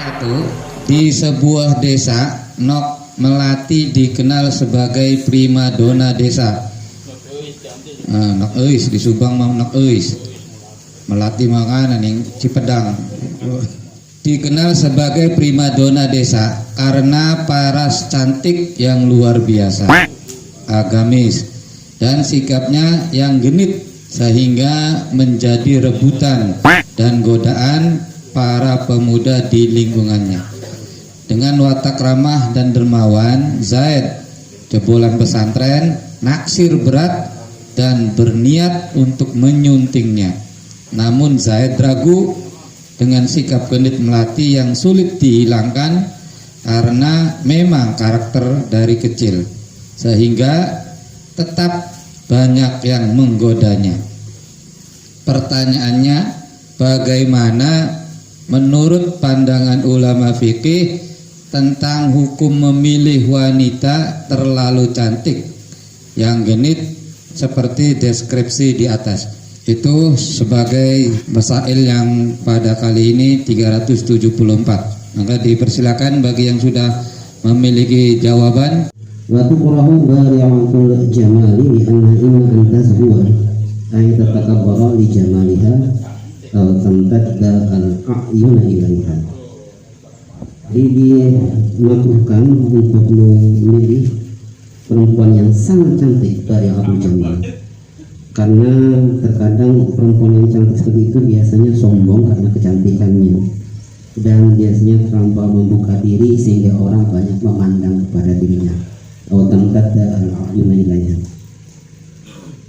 Satu, di sebuah desa, Nok Melati dikenal sebagai primadona desa. Nok Eis di Subang mau Nok Eis. Melati makanan yang Cipedang. Dikenal sebagai primadona desa karena paras cantik yang luar biasa, agamis, dan sikapnya yang genit sehingga menjadi rebutan dan godaan para pemuda di lingkungannya. Dengan watak ramah dan dermawan, Zaid jebolan pesantren, naksir berat dan berniat untuk menyuntingnya. Namun Zaid ragu dengan sikap genit Melati yang sulit dihilangkan karena memang karakter dari kecil, sehingga tetap banyak yang menggodanya. Pertanyaannya, bagaimana menurut pandangan ulama fikih tentang hukum memilih wanita terlalu cantik yang genit seperti deskripsi di atas? Itu sebagai masail yang pada kali ini 374. Maka dipersilakan bagi yang sudah memiliki jawaban. Wa tuqrahu bari'atul jamali li anna imma an tazhuwa ay tatakabbara li jamaliha aw tamtadda al-a'yuna ilaiha. Jadi dimakruhkan untuk memilih perempuan yang sangat cantik dari Abu Jamal, karena terkadang perempuan yang cantik seperti itu biasanya sombong karena kecantikannya dan biasanya terlampau membuka diri sehingga orang banyak memandang kepada dirinya. Aw tamtadda al-a'yuna ilaiha.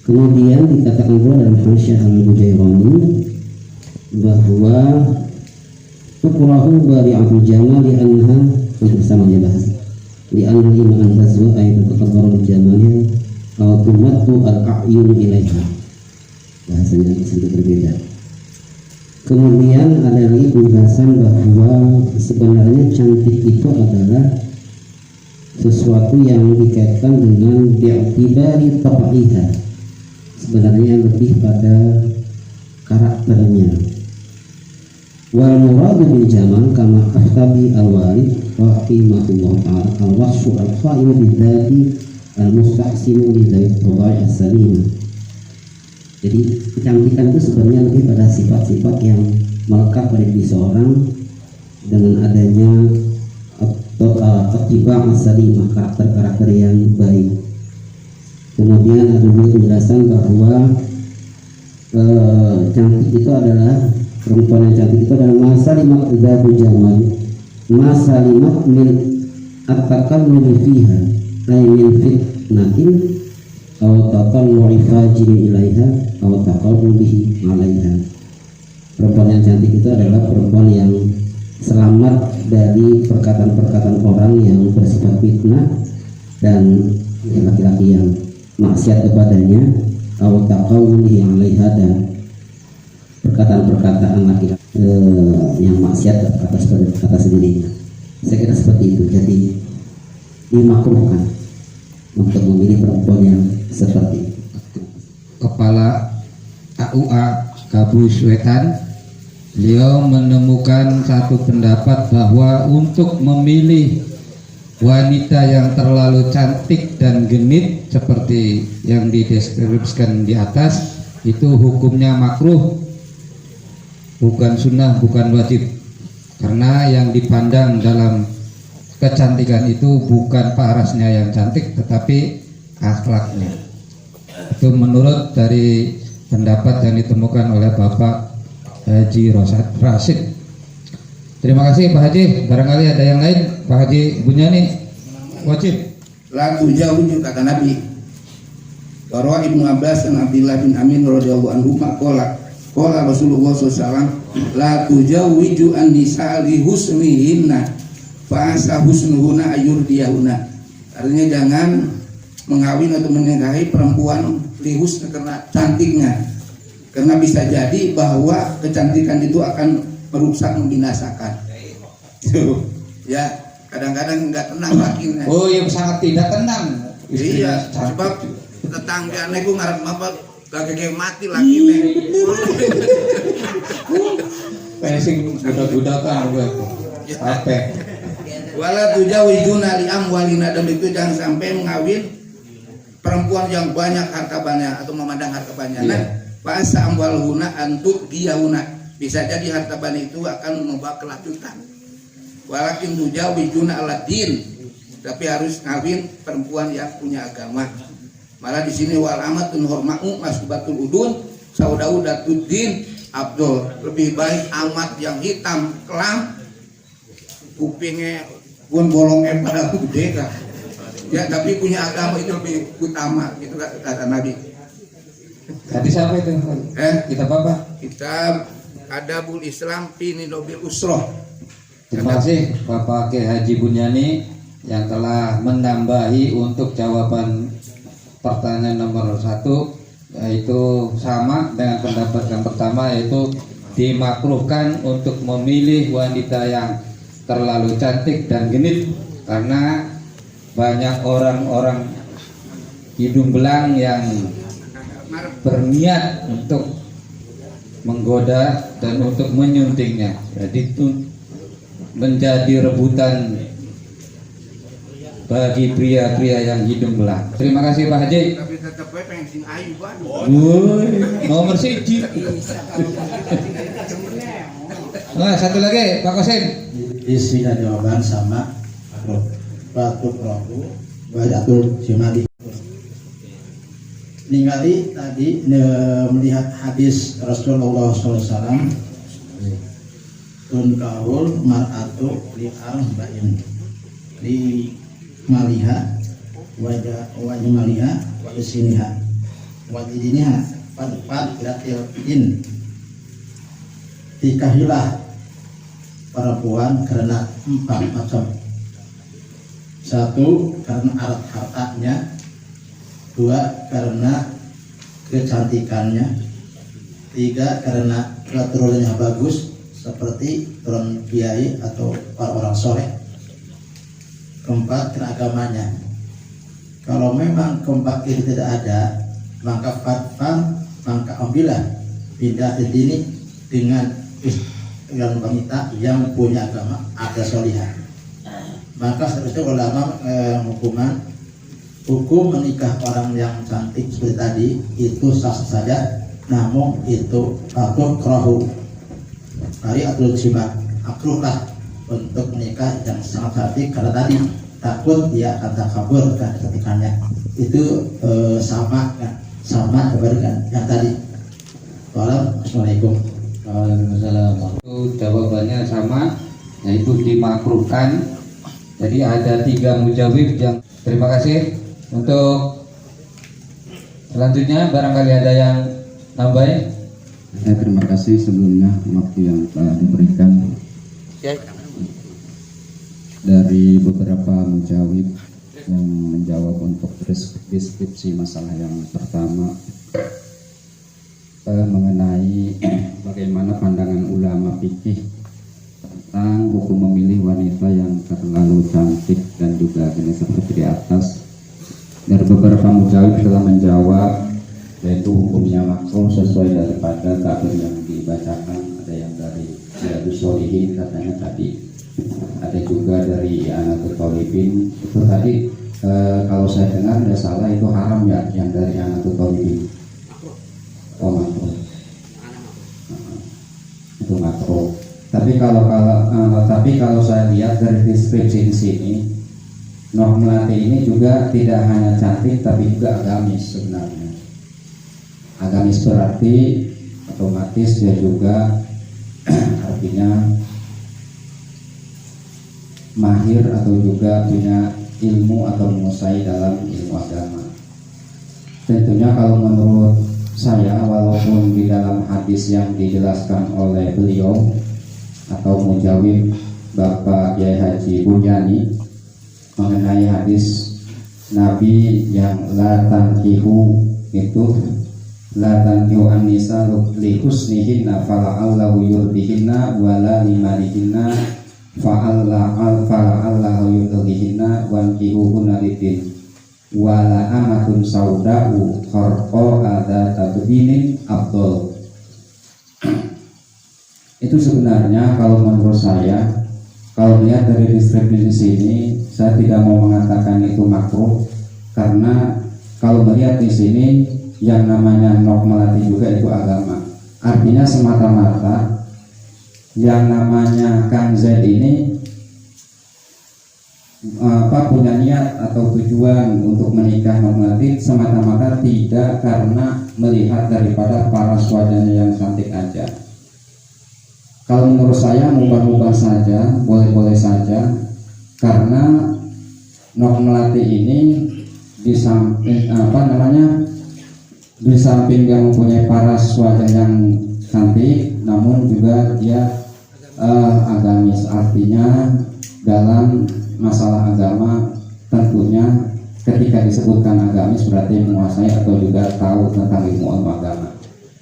Kemudian dikatakan pula dalam Hasyiah Al-Bujairani bahwa tuqrahu bari'atul jamal li anha, bersama dia bahas li anha imma an tazwa ay tatakabbaru bi jamaliha aw tumattu al-a'yun ilaiha. Bahasanya sedikit berbeda. Kemudian ada lagi penjelasan bahwa sebenarnya cantik itu adalah sesuatu yang dikaitkan dengan bi'tibari tabaiha, sebenarnya lebih pada karakternya. Wal muradu bil jamal kama aftabi al-walid rahimahullah ta'ala al-wasfu al-qa'imu bidzati al-mustahsinu li dzati tabai as-salim. Jadi kecantikan itu sebenarnya lebih pada sifat-sifat yang melekat pada diri seorang dengan adanya attiba' as-salimah, karakter-karakter yang baik. Kemudian ada juga penjelasan bahwa cantik itu adalah, perempuan yang cantik itu adalah masalimat dzatu jamal, masalimat min at-takallumi fiha ay min fitnatin aw taqalluri fajirin ilaiha aw taqallubihi alaiha. Perempuan yang cantik itu adalah perempuan yang selamat dari perkataan-perkataan orang yang bersifat fitnah dan laki-laki yang maksiat kepadanya, atau taqawuli yang alaiha, dan perkataan-perkataan laki-laki yang maksiat atas sendirinya. Saya kira seperti itu. Jadi dimakruhkan untuk memilih perempuan yang seperti itu. Kepala AUA Kabus Wetan, beliau menemukan satu pendapat bahwa untuk memilih wanita yang terlalu cantik dan genit seperti yang dideskripsikan di atas itu hukumnya makruh, bukan sunnah, bukan wajib, karena yang dipandang dalam kecantikan itu bukan parasnya yang cantik tetapi akhlaknya. Itu menurut dari pendapat yang ditemukan oleh Bapak Haji Rasid. Terima kasih Pak Haji. Barangkali ada yang lain. Pak Haji Bunyani wajib. Lagu jauh kata Nabi. Warwa Ibnu Abbas dan Abdullah bin Amin radhiyallahu anhu qala Rasulullah SAW, la tujawwiju an-nisa li husnihinna fa asa husnuhunna ayurdiyahunna. Artinya jangan mengawin atau menikahi perempuan li husna karena cantiknya, karena bisa jadi bahwa kecantikan itu akan merusak, membinasakan. Ya, kadang-kadang nggak tenang lakinya. Oh iya, sangat tidak tenang. Iya, sebab tetanggane ku ngarep apa kayak mati lakinya. Pensing budak-budakan gue. Apa? Wala tujawijuna li amwalina, dan itu jangan sampai mengawin perempuan yang banyak harta banyak atau memandang harta banyak. Iya. Bahasa amwalhuna antut giyahuna, bisa jadi harta banyak itu akan membawa kelanjutan. Walakin tujawijuna ala din, tapi harus ngawin perempuan yang punya agama. Malah di sini wal amatun horma'u masbatul udun saudaudatud din Abdul, lebih baik amat yang hitam kelam kupingnya pun bolongnya pada gede kan ya, tapi punya agama itu lebih utama, itu kata Nabi. Tadi siapa itu? Kitab apa? Kitab Adabul Islam fi Nidobil Usroh. Terima kasih Bapak Kiai Haji Bunyani yang telah menambahi untuk jawaban pertanyaan nomor 1, yaitu sama dengan pendapat yang pertama, yaitu dimakruhkan untuk memilih wanita yang terlalu cantik dan genit, karena banyak orang-orang hidung belang yang berniat untuk menggoda dan untuk menyuntingnya. Jadi itu menjadi rebutan bagi pria-pria yang hidung belang. Terima kasih Pak Haji. Tapi tetap gue pengen sing ayu Pak. Nomor 1. Nah, satu lagi Pak Kosim. Isi dan jawaban sama Batu Prabu Bajatul Jimali. Ningali tadi melihat hadis Rasulullah SAW, tunkaul mar'atu li arba'in li maliha wajah maliha wa isiniha wa diniha pada gratil in dikahilah perempuan karena 4 macam. 1, karena alat hartanya. 2, karena kecantikannya. 3, karena keturunannya bagus seperti turun kiai atau orang-orang soleh. 4, karena agamanya. Kalau memang keempat ini tidak ada, maka maka ambillah pindah ke dini dengan wanita yang punya agama, ada solihah. Maka seharusnya ulama hukum menikah orang yang cantik seperti tadi itu sah saja, namun itu takut kerahu dari atul simak akruhlah untuk menikah yang sangat cantik, karena tadi takut dia akan takabur kan kecantikannya. Itu sama dengan yang tadi. Assalamualaikum. Waalaikumsalam. Itu jawabannya sama, yaitu dimakruhkan. Jadi ada 3 mujawib yang terima kasih. Untuk selanjutnya barangkali ada yang nambahin. Terima kasih sebelumnya waktu yang telah diberikan dari beberapa mujawib yang menjawab untuk deskripsi masalah yang pertama mengenai bagaimana pandangan ulama fikih tentang hukum memilih wanita yang terlalu cantik dan juga jenis seperti di atas. Dari beberapa mujawib telah menjawab, yaitu hukumnya makruh sesuai daripada tabir yang dibacakan. Ada yang dari Riyadhus Shalihin katanya tadi, ada juga dari Anatul Talibin. Itu tadi kalau saya dengar tidak salah itu haram ya, yang dari Anatul Talibin. Oh makruh, itu makruh. Tapi kalau saya lihat dari deskripsi di sini, Noh Melati ini juga tidak hanya cantik tapi juga agamis sebenarnya. Agamis berarti otomatis dia juga artinya mahir atau juga punya ilmu atau menguasai dalam ilmu agama. Tentunya kalau menurut saya, walaupun di dalam hadis yang dijelaskan oleh beliau atau mujawib Bapak Kiai Haji Bunyani mengenai hadis Nabi yang la tankihu itu la tankihu an-nisa li husnihinna fala'allahu yurdihinna wala limalihinna fa'allahu yurdihinna wankihuhunna lidin wala amatun sauda'u kharqa ada tabdinin abdul. Itu sebenarnya kalau menurut saya kalau lihat dari deskripsi di sini, saya tidak mau mengatakan itu makruh, karena kalau melihat di sini yang namanya nok melati juga itu agama. Artinya semata-mata yang namanya Kang Z ini punya niat atau tujuan untuk menikah nok melati semata-mata tidak karena melihat daripada paras wajahnya yang cantik aja. Kalau menurut saya mubah-mubah saja, boleh-boleh saja, karena nok melati ini di samping di samping dia mempunyai paras wajah yang cantik, namun juga dia agamis. Artinya dalam masalah agama tentunya ketika disebutkan agamis berarti menguasai atau juga tahu tentang ilmu agama.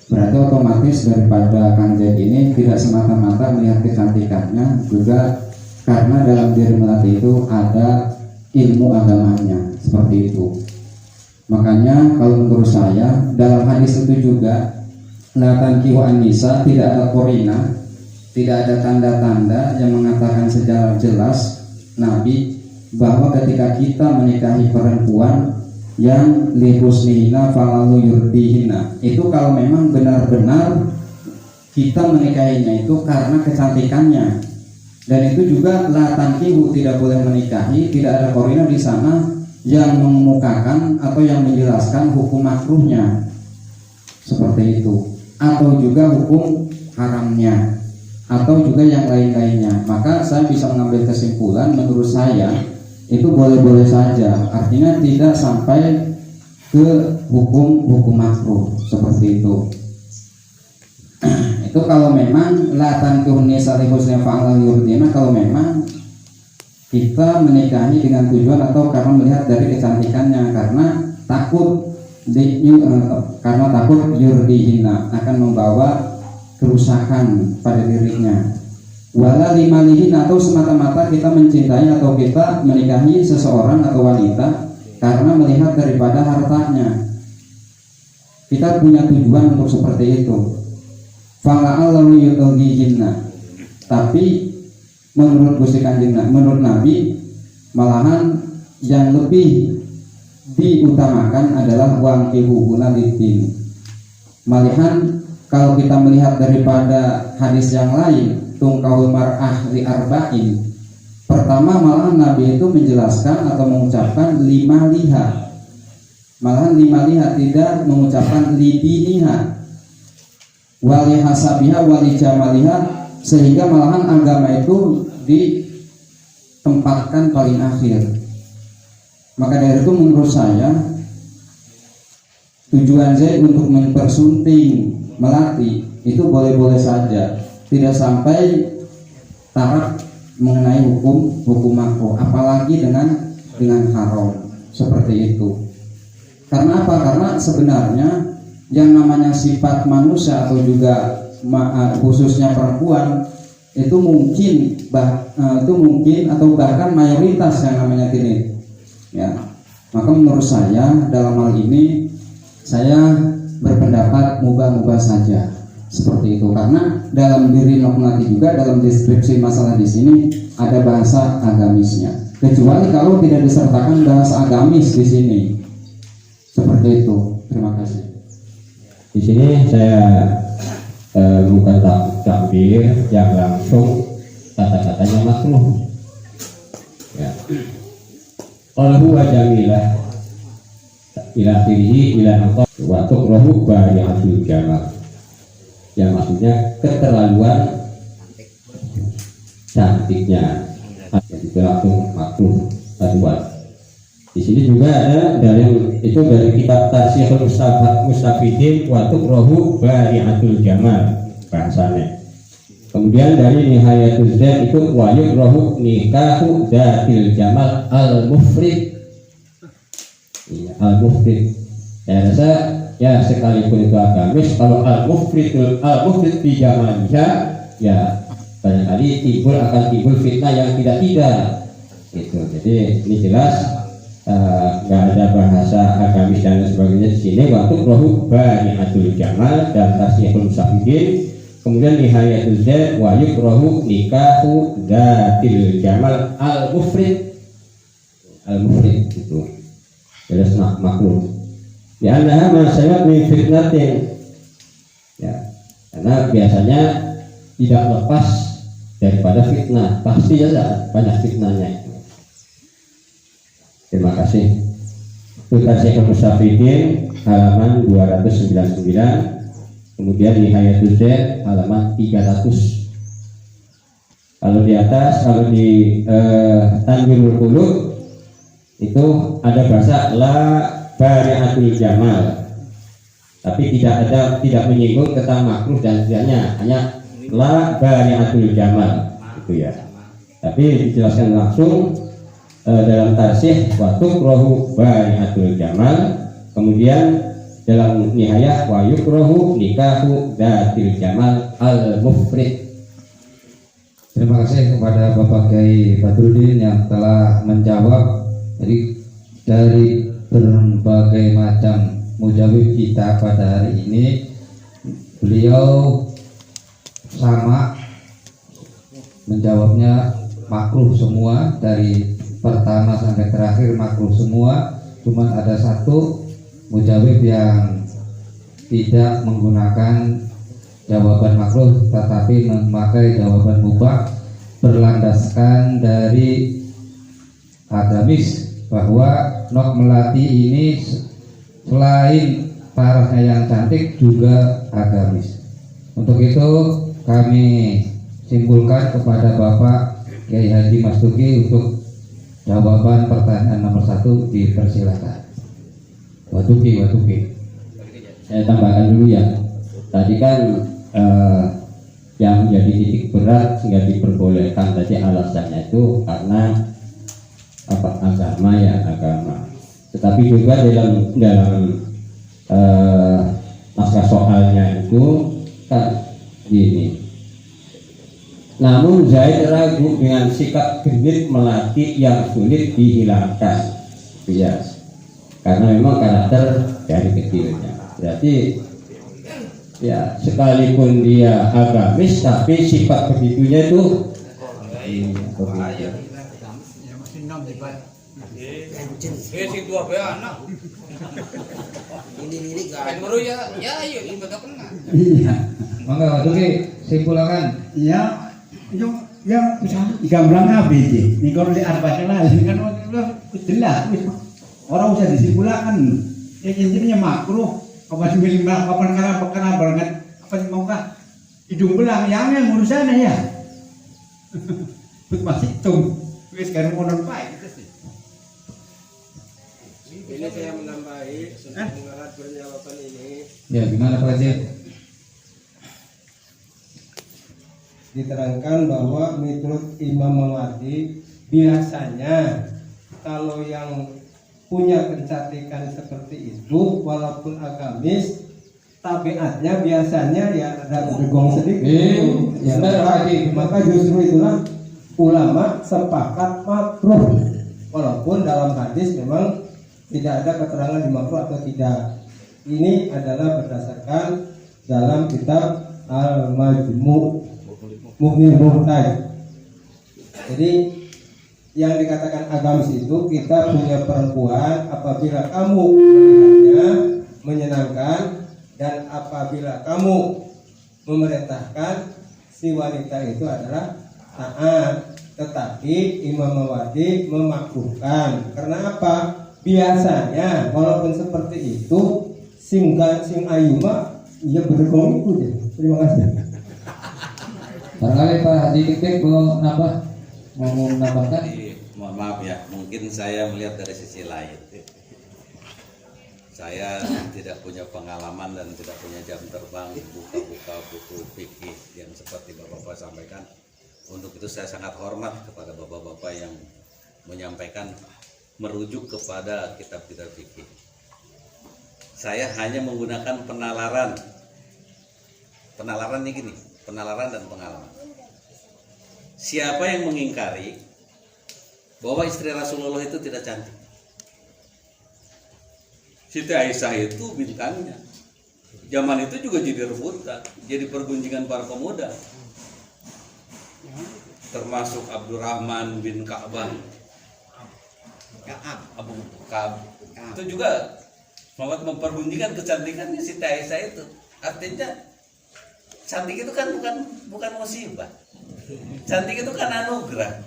Berarti otomatis daripada Kang Z ini tidak semata-mata melihat kecantikannya, juga karena dalam diri melati itu ada ilmu agamanya, seperti itu. Makanya kalau menurut saya dalam hadis itu juga la tankihu an-nisa, tidak ada korina, tidak ada tanda-tanda yang mengatakan secara jelas Nabi bahwa ketika kita menikahi perempuan yang lihusnihina falalu yurdihina, itu kalau memang benar-benar kita menikahinya itu karena kecantikannya. Dan itu juga la tankihu, tidak boleh menikahi, tidak ada korina di sana yang mengemukakan atau yang menjelaskan hukum makruhnya, seperti itu, atau juga hukum haramnya, atau juga yang lain-lainnya. Maka saya bisa mengambil kesimpulan, menurut saya itu boleh-boleh saja, artinya tidak sampai ke hukum makruh, seperti itu. Itu kalau memang la tankihu nisa lihusnihina fa'ala yurdina, kalau memang kita menikahi dengan tujuan atau karena melihat dari kecantikannya, karena takut yurdihina akan membawa kerusakan pada dirinya. Wala limalihin, atau semata-mata kita mencintai atau kita menikahi seseorang atau wanita karena melihat daripada hartanya. Kita punya tujuan untuk seperti itu. Fala'allahu yutaghihinna. Tapi menurut Gusti Kanjeng, menurut Nabi, malahan yang lebih diutamakan adalah wangkihuhuna lidin. Malahan kalau kita melihat daripada hadis yang lain, tungkahul mar'ah li arba'in, pertama malahan Nabi itu menjelaskan atau mengucapkan 5 liha, malahan 5 liha, tidak mengucapkan libiniha wali hasabiha wali jamaliha, sehingga malahan agama itu ditempatkan paling akhir. Maka dari itu menurut saya tujuan saya untuk mempersunting melati itu boleh-boleh saja, tidak sampai taraf mengenai hukum makruh, apalagi dengan haram seperti itu. Karena apa? Karena sebenarnya yang namanya sifat manusia atau juga khususnya perempuan itu mungkin atau bahkan mayoritas yang namanya ini, ya. Maka menurut saya dalam hal ini saya berpendapat mubah-mubah saja, seperti itu, karena dalam diri nok melati juga dalam deskripsi masalah di sini ada bahasa agamisnya, kecuali kalau tidak disertakan bahasa agamis di sini, seperti itu. Terima kasih. Di sini saya bukan takbir yang langsung kata-katanya makruh. Ya. Qalbu wa jamilah ila akhirih ila angkot wa tukrahu bari'atul jamal, yang maksudnya keterlaluan cantiknya, itu langsung makruh terbuat. Di sini juga ada dari kitab Tarsihul Mustafidin wa tukrahu bari'atul jamal bahasanya. Kemudian dari Nihayatul Zain itu wa yukrahu nikahu dzatil jamal al-mufrid. Al-mufrid, saya rasa ya sekalipun itu agamis, kalau al-mufrid di zamannya ya barangkali akan timbul fitnah yang tidak gitu. Jadi ini jelas nggak ada bahasa agamis dan sebagainya di sini. Waktu rohu bari'atul jamal dan Tarsihul Mustafidin Kemudian nihayatul Z wa yukrahu nikahu dzatil jamal al mufrid itu jelas makruh. Ya anda masyarakat min fitnatin, ya karena biasanya tidak lepas daripada fitnah, pasti ada banyak fitnahnya itu. Terima kasih. Syekh Mustafidin halaman 299, kemudian Nihayatul Z halaman 300. Kalau di atas, kalau di Tanwirul Qulub itu ada bahasa la bari'atul jamal, tapi tidak menyinggung tentang makruh dan tidaknya, hanya la bari'atul jamal itu ya. Tapi dijelaskan langsung dalam tarsih wa tukrahu bari'atul jamal, kemudian dalam nihayah wa yukrahu nikahu dzatil jamal al mufrid. Terima kasih kepada Bapak Kiai Badrudin yang telah menjawab dari berbagai macam mujawib kita pada hari ini. Beliau sama menjawabnya makruh semua, dari pertama sampai terakhir makruh semua. Cuma ada satu mujawib yang tidak menggunakan jawaban makruh tetapi memakai jawaban mubah, berlandaskan dari agamis, bahwa Nok Melati ini selain parahnya yang cantik juga agamis. Untuk itu kami simpulkan kepada Bapak Kiai Haji Mastuki untuk jawaban pertanyaan nomor 1, dipersilakan. Watuki. Saya tambahkan dulu ya. Tadi kan yang menjadi titik berat sehingga diperbolehkan tadi alasannya itu karena agama. Tetapi juga dalam naskah soalnya itu kan gini. Namun Zaid ragu dengan sikap genit Melati yang sulit dihilangkan, ya, karena memang karakter dari kecilnya. Berarti ya sekalipun dia agamis tapi sifat begitunya itu Mangga Watuki simpulkan. Ya gamblang ABC. Ini kalau di arba'ah ini kan jelas orang usah disimpulkan. Ya intinya makruh. Apa sih kapan banget apa sih mau kah hidung belang yang urusannya ya. Masih tum. Wis kan monon baik gitu sih. Ini saya menambahi untuk mengarah perjawaban ini. Ya, gimana Pak Haji? Diterangkan bahwa menurut Imam Mawardi biasanya kalau yang punya kecantikan seperti itu walaupun agamis, tabiatnya biasanya ya ada bergong sedikit. Ya, Maka justru itulah ulama sepakat makruh walaupun dalam hadis memang tidak ada keterangan di makruh atau tidak. Ini adalah berdasarkan dalam kitab Al-Majmu' Mughni Muhtaj. Jadi yang dikatakan agamis itu kita punya perempuan apabila kamu melihatnya menyenangkan dan apabila kamu memerintahkan si wanita itu adalah taat. Tetapi Imam Mawardi memakruhkan. Karena apa? Biasanya walaupun seperti itu sing ayu mah ya bergong itu deh. Terima kasih. Barangkali Pak Haji Dik mau menambahkan? Mohon maaf ya, mungkin saya melihat dari sisi lain. Saya tidak punya pengalaman dan tidak punya jam terbang buka-buka buku fikih yang seperti Bapak-Bapak sampaikan. Untuk itu saya sangat hormat kepada Bapak-Bapak yang menyampaikan merujuk kepada kitab-kitab fikih. Saya hanya menggunakan penalaran. Penalaran ini gini, penalaran dan pengalaman. Siapa yang mengingkari bahwa istri Rasulullah itu tidak cantik? Siti Aisyah itu bintangnya. zaman itu juga jadi rebutan, jadi pergunjingan para pemuda, termasuk Abdurrahman bin Ka'bah, Abu Ka'ab, itu juga mempergunjingkan kecantikannya si Aisyah itu. Artinya cantik itu kan bukan musibah, cantik itu kan anugerah,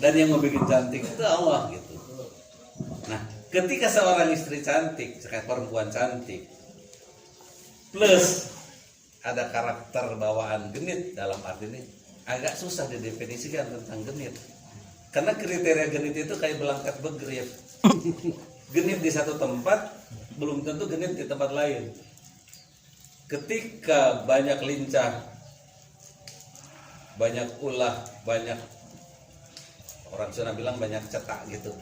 dan yang membuat cantik itu Allah gitu. Nah, ketika seorang istri cantik, seorang perempuan cantik, plus ada karakter bawaan genit, dalam arti ini agak susah didefinisikan tentang genit, karena kriteria genit itu kayak belangkat begrip. Genit di satu tempat belum tentu genit di tempat lain. Ketika banyak lincah, banyak ulah, banyak, orang Sunda bilang banyak cetak gitu,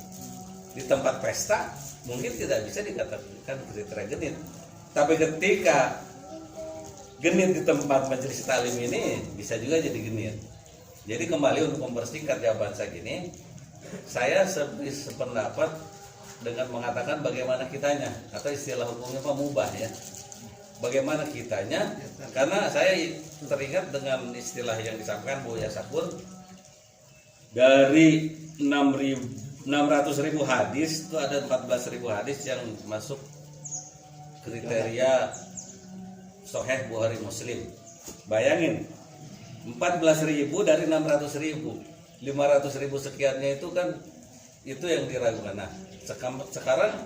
di tempat pesta mungkin tidak bisa dikatakan kriteria genit. Tapi ketika genit di tempat majelis taklim ini bisa juga jadi genit. Jadi kembali untuk mempersingkat jawaban saya gini, saya sependapat dengan mengatakan bagaimana kitanya, atau istilah hukumnya mubah ya, bagaimana kitanya. Karena saya teringat dengan istilah yang disampaikan Bu Yasakur, dari 600.000 hadis itu ada 14.000 hadis yang masuk kriteria Sahih Bukhari Muslim. Bayangin, 14.000 dari 600.000, 500.000 sekiannya itu kan itu yang diragukan. Nah, sekarang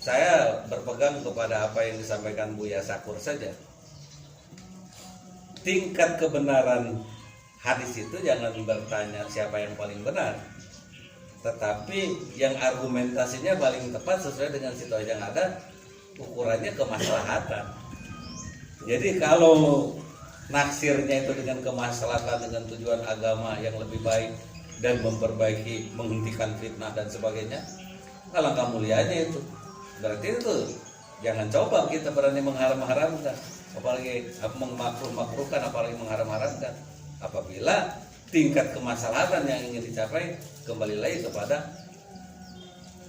saya berpegang kepada apa yang disampaikan Bu Yasakur saja. Tingkat kebenaran hadis itu jangan bertanya siapa yang paling benar, tetapi yang argumentasinya paling tepat sesuai dengan situasi yang ada, ukurannya kemaslahatan. Jadi kalau naksirnya itu dengan kemaslahatan, dengan tujuan agama yang lebih baik dan memperbaiki, menghentikan fitnah dan sebagainya, alangkah mulianya itu. Berarti itu jangan coba kita berani mengharam-haramkan, apalagi memakruh-makruhkan, apalagi mengharam-haramkan. Apabila tingkat kemaslahatan yang ingin dicapai kembali lagi kepada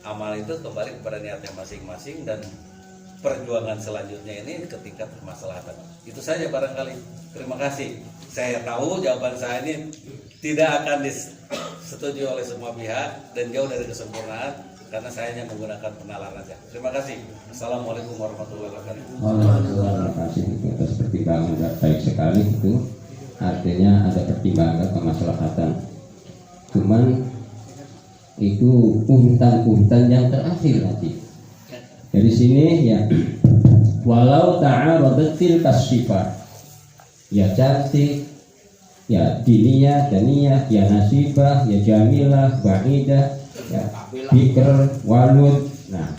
amal itu, kembali kepada niatnya masing-masing, dan perjuangan selanjutnya ini ke tingkat kemaslahatan. Itu saja barangkali. Terima kasih. Saya tahu jawaban saya ini tidak akan disetujui oleh semua pihak dan jauh dari kesempurnaan, karena saya hanya menggunakan penalar saja. Terima kasih. Assalamualaikum warahmatullahi wabarakatuh. Terima kasih atas pertimbangan baik sekali itu. Artinya ada pertimbangan kemaslahatan. Cuman itu urutan-urutan yang terakhir nanti. Dari sini ya, walau ta'aradatil kasifah, ya cantik, ya diniyah, daniyah, ya nasibah, ya jamilah, ba'idah, ya bikr, walud. Nah,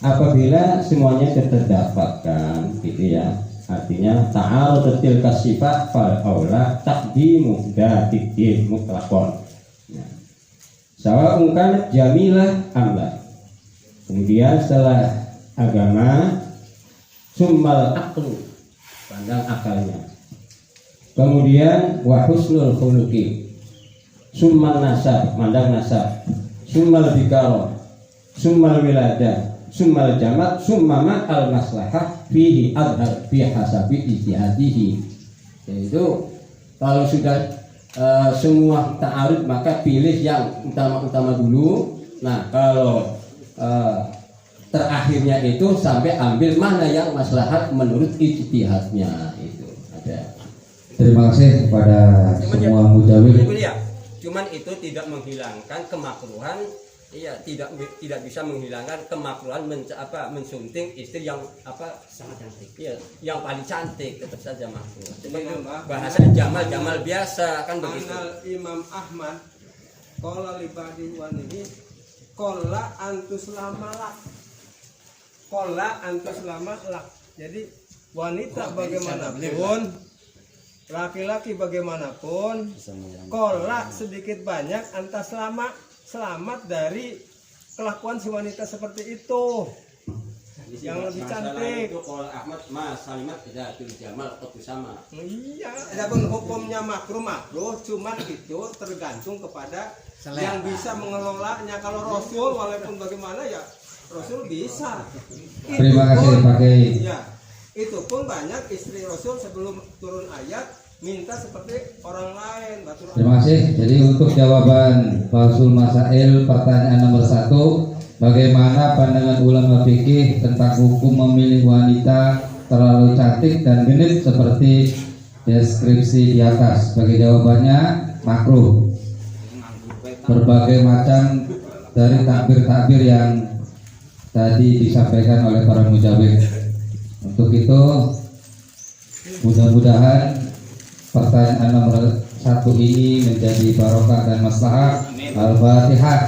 apabila semuanya terdapatkan gitu ya, artinya ta'aradatil kasifah fal aula taqdimu datid mutlaqon. Nah, sawa'un kanat jamilah amla. Kemudian setelah agama, summal aqlu, pandang akalnya. Kemudian wa husnul khuluqi, summal nasab, pandang nasab, summal bikaro, summal wiladah, summal jamal, summa al maslahah fihi adhar fi hasabi ijtihadihi. Yaitu kalau sudah semua ta'arud, maka pilih yang utama-utama dulu. Nah, kalau terakhirnya itu sampai ambil mana yang maslahat menurut ijtihadnya. Itu ada. Terima kasih kepada semua mujawir. Cuman itu tidak menghilangkan kemakruhan, iya, tidak bisa menghilangkan kemakruhan mensunting istri yang sangat cantik, iya, yang paling cantik, tetap saja makruh. Bahasa jamal biasa kan begitu. Imam Ahmad qala li ba'di wanihi qala antus lamalak, qala antus lamalak. Jadi wanita bagaimanapun, laki-laki bagaimanapun, kolak sedikit banyak antas selamat dari kelakuan si wanita seperti itu yang lebih cantik. Itu kalau Ahmad Mas Salimat tidak jamal atau sama. Iya, adapun hukumnya makruh, cuman itu tergantung kepada yang bisa mengelolanya. Kalau Rasul walaupun bagaimana ya Rasul bisa. Terima kasih Pak Kiai. Ya, itu pun banyak istri Rasul sebelum turun ayat minta seperti orang lain. Terima kasih. Jadi untuk jawaban Fasul Masail pertanyaan nomor 1, bagaimana pandangan ulama fikih tentang hukum memilih wanita terlalu cantik dan genit seperti deskripsi di atas? Bagi jawabannya makruh. Berbagai macam dari takbir-takbir yang tadi disampaikan oleh para mujawib. Untuk itu mudah-mudahan pertanyaan nomor 1 ini menjadi barokah dan maslahah. Al-Fatihah.